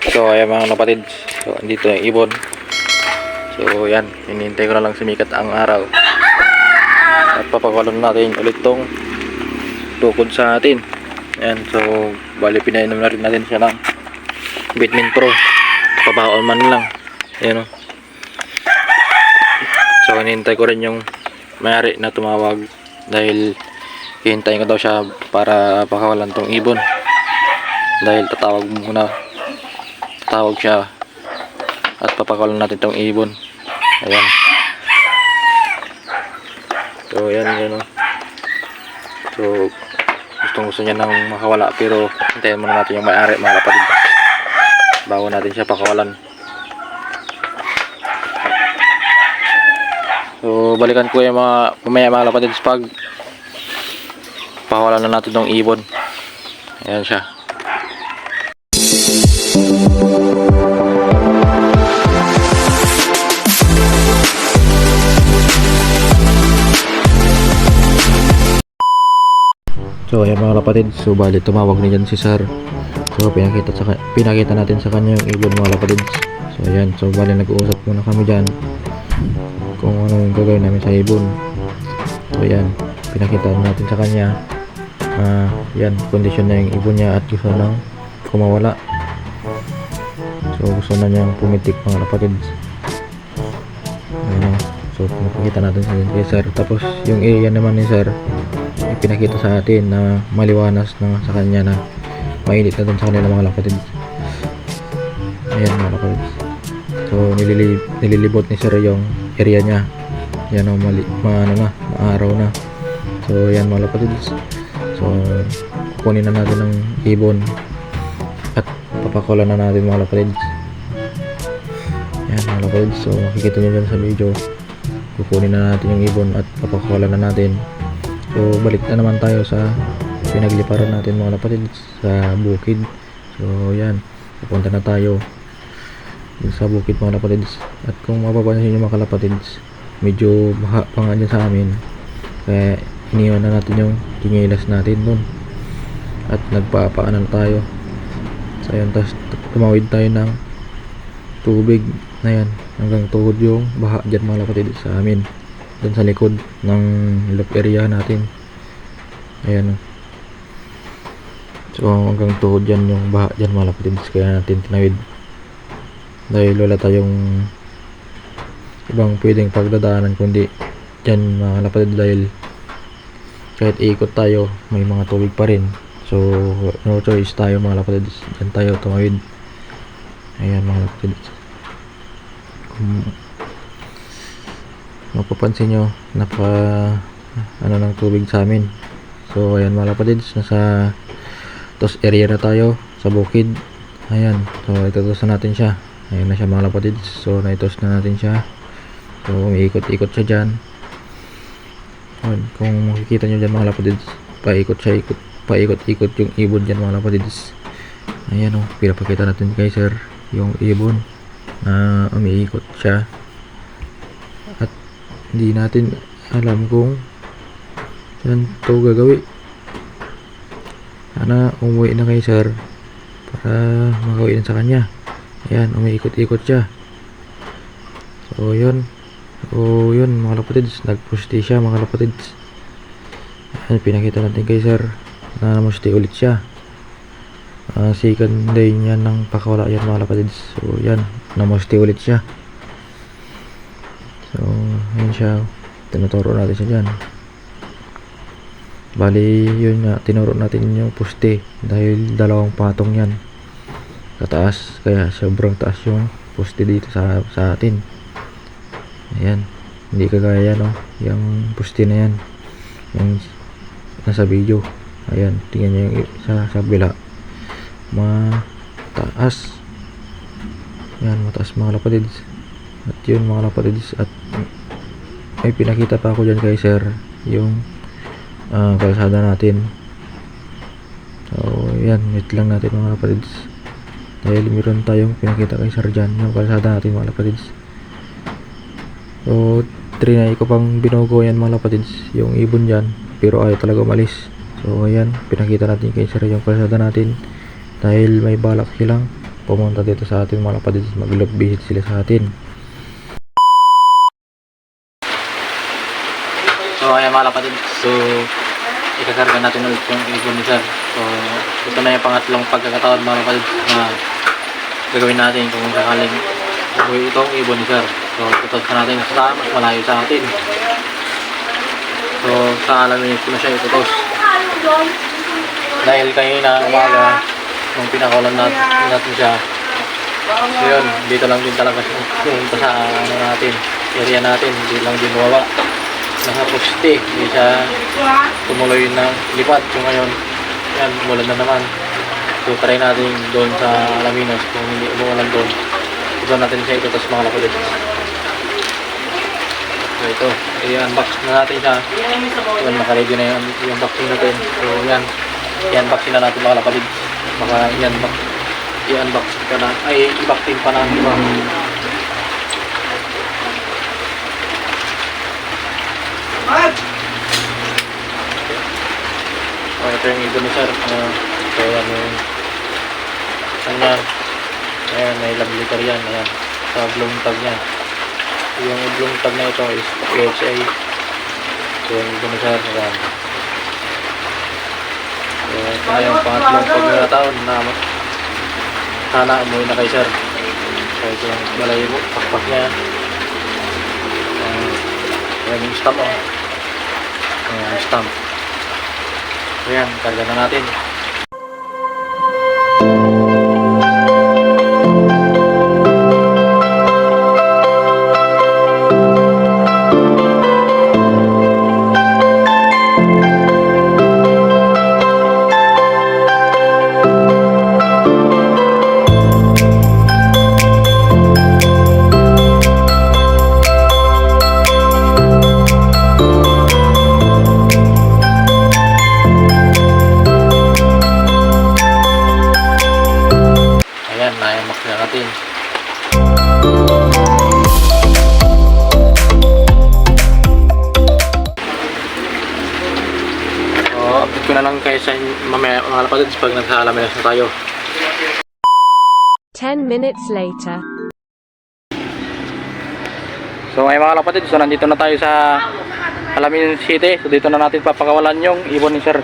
So ayan mga kapatid, so andito yung ibon. So yan, hinihintay ko na lang sumikat ang araw at papakulong natin ulit tong tukod sa atin. Ayan, so bali pinainom na rin natin siya ng Vitamin Pro, pabaon man lang. Ayan o. So hinihintay ko rin yung may-ari na tumawag dahil hihintayin ko daw siya para pakawalan tong ibon dahil tatawag siya at papakawalan natin tong ibon. Ayan, so yan o. So gusto niya nang makawala, pero hintayin muna natin yung may-ari mga kapatid bago natin siya pakawalan. So balikan ko yung mamaya mga kapatid pag pakawalan na natin tong ibon. Ayan siya. So ayan mga kapatid, so bali tumawag na dyan si Sir. So pinakita natin sa kanya yung ibon mga kapatid. So ayan, so bali nag-uusap muna kami dyan kung ano yung gagawin namin sa ibon. So ayan, pinakita natin sa kanya yan, kondisyon na yung ibon niya at gusto nang kumawala. So gusto na niyang pumitik mga kapatid. Ayan, so pinakita natin kay Sir. Tapos yung area naman ni Sir, pinakita sa atin na maliwanas na sa kanya na mainit na dun sa kanila mga kapatid. Ayan mga kapatid, so nililibot ni Sir yung area niya. Yan o, maaraw na. So yan mga kapatid, so kukunin na natin ng ibon at papakulan na natin mga kapatid. Yan mga kapatid, so makikita nyo dyan sa video, kukunin na natin yung ibon at papakulan na natin. So balik na naman tayo sa pinagliparan natin mga kapatid sa bukid. So yan, pupunta na tayo sa bukid mga kapatid. At kung mapapansin nyo mga kapatid, medyo baha pa nga dyan sa amin, kaya iniwan na natin yung kinyelas natin dun at nagpapaanan tayo. So yan, tapos tumawid tayo ng tubig na yan hanggang tuhod yung baha dyan mga kapatid sa amin, dun sa likod ng loop area natin. Ayan, so hanggang tuhod yan yung baha dyan mga kapatid, kaya natin tinawid dahil wala tayong ibang pwedeng pagdadaanan kundi dyan mga kapatid, dahil kahit ikot tayo may mga tubig pa rin. So no choice tayo mga kapatid, dyan tayo tumawid. Ayan mga kapatid, mapapansin nyo napaka ng tubig sa amin. So ayan mga kapatid, nasa tos area na tayo sa bukid. Ayan, so itotos na natin siya. Ayan na siya mga kapatid, so naitos na natin siya. So umiikot-ikot siya dyan. Ayan, kung makikita nyo dyan mga kapatid, paikot-ikot yung ibon dyan mga kapatid. Ayan o, pinapakita natin kay Sir yung ibon na umiikot siya at hindi natin alam kung saan ito gagawin. Sana umuwi na kay Sir para makawin sa kanya. Ayan, umiikot-ikot siya. So yun, mga kapatids, nagpusti siya mga kapatids. Ayan, pinakita natin kay Sir na namusti ulit siya. Second day niya ng pakawala yan mga kapatids. So yan, namusti ulit siya. So ayan siya, tinuturo natin siya dyan. Bali yun nga, tinuro natin yung puste dahil dalawang patong yan kataas, kaya sobrang taas yung puste dito sa atin. Ayan, hindi kagaya no, yung puste na yan yung nasa video. Ayan, tingnan nyo yung sa kabila, mataas. Ayan, mataas mga kapatids. At yun mga kapatids, at may pinakita pa ako dyan kay Sir yung kalsada natin. So yan, wait lang natin mga kapatids dahil meron tayong pinakita kay Sir dyan yung kalsada natin mga kapatids. So trinay ko pang binugo yan mga kapatids yung ibon dyan, pero ayaw talaga umalis. So ayan, pinakita natin kay Sir yung kalsada natin dahil may balak silang pumunta dito sa atin mga kapatid, mag-love visit sila sa atin. So ayan mga kapatid, so ikakarga natin ulit yung ibon ni sir. So ito na yung pangatlong pagkakataon mga kapatid na gagawin natin kung sakaling itong ibon ni sir. So tutos na natin sa mas malayo sa atin. So sa alamin ko na siya itutos. Dahil kanina umaga nung pinakulan natin siya, so yun, dito lang din talaga siya pumunta sa ano natin, area natin, hindi lang din bumaba. Nakaposte, hindi siya tumuloy ng lipat. So ngayon, yan, umulan na naman. So try natin doon sa Alaminos, kung hindi umulan doon, ito natin siya ito, tapos mga kapatid. So ito, i-unbox na natin siya. Yan, nakaready na yung unboxing natin. So yan, i-unboxing na natin mga kapatid. Baka i-unbox ka na, ay i-vaccine pa na ang iba. Oh, ito yung ibon ni sir. So yan yung kanya. Ayan, may love letter yan. Ayan, sa oblong tag niya. Yung oblong tag na ito is PHA. So yung ibon ni sir. Ayan. So ito na yung pangatlong pagkakataon na sana umuwi na kay sir. So ito yung balay mo, pakpak niya. Ayan yung stamp, oh. Ayan yung stamp. So yan, karga na natin. Na-unbox na natin. So, update ko na lang kayo sa mamaya mga kapatid pag nagsa-Alaminos na tayo. 10 minutes later. So ngayon mga kapatid, so nandito na tayo sa Alaminos City. So dito na natin papakawalan yung ibon ni Sir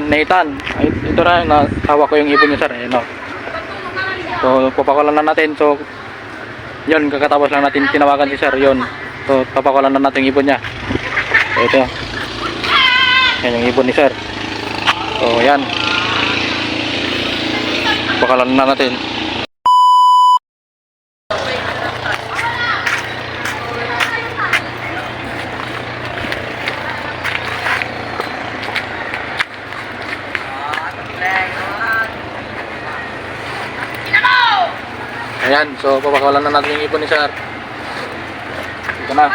Nathan. Ay, ito na, hawak ko yung ibon niya sir. Ayun, no. So papakawalan na natin. So yun, kakatapos lang natin tinawagan si sir. Yun, so papakawalan na natin yung ibon niya. So ito, yan yung ibon ni sir. So yan, papakawalan na natin. Ayan, so papakawalan na natin yung ibon ni sir. Ito na.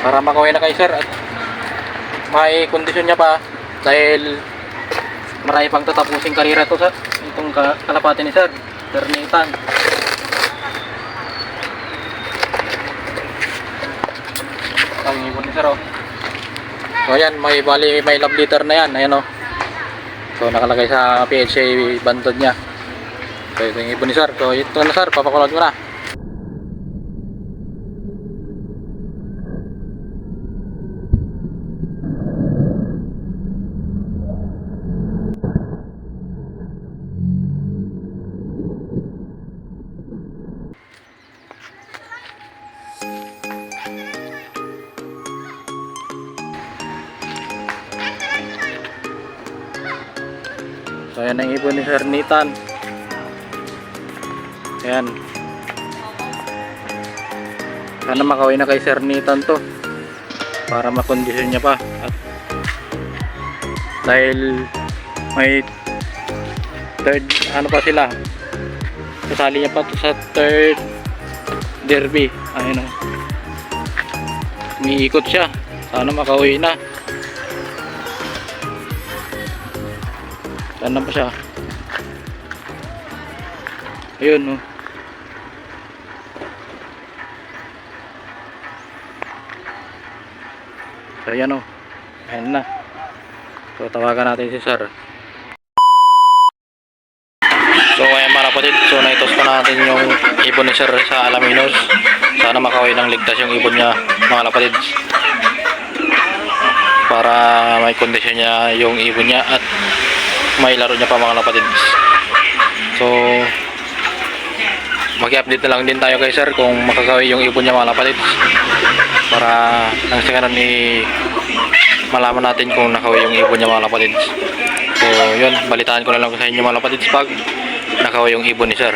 Para makauwi na kay sir at may kondisyon niya pa dahil marami pang tatapusing karera to sir. Itong kalapati ni sir Nathan. Ang ibon ni sir, oh. So ayan, may love letter na yan. Ayan, oh. So nakalagay sa PHA bandod niya. So ito yung ibon ni sir. So ito na sir, papakulot ko na. So ayan ang ibon ni Sir Nathan. Ayan. Sana makauwi na kay Sir Nathan to para makondisyon niya pa. At dahil may third ano pa sila, kasali niya pa to sa third derby. Ayun, oh. Umiikot siya. Sana makauwi na. Saan na pa siya? Ayun, oh. So ayan, oh. Ayan na. So tawagan natin si Sir. kapatid. So naitos pa natin yung ibon ni sir sa Alaminos. Sana makaway ng ligtas yung ibon niya mga kapatid. Para may kondisyon niya yung ibon niya at may laro niya pa mga kapatid. So mag-update na lang din tayo kay sir kung makakaway yung ibon niya mga kapatid. Para nang sa ganun malaman natin kung nakaway yung ibon niya mga kapatid. So yun, balitaan ko na lang sa inyo mga kapatid pag nakaway yung ibon ni sir.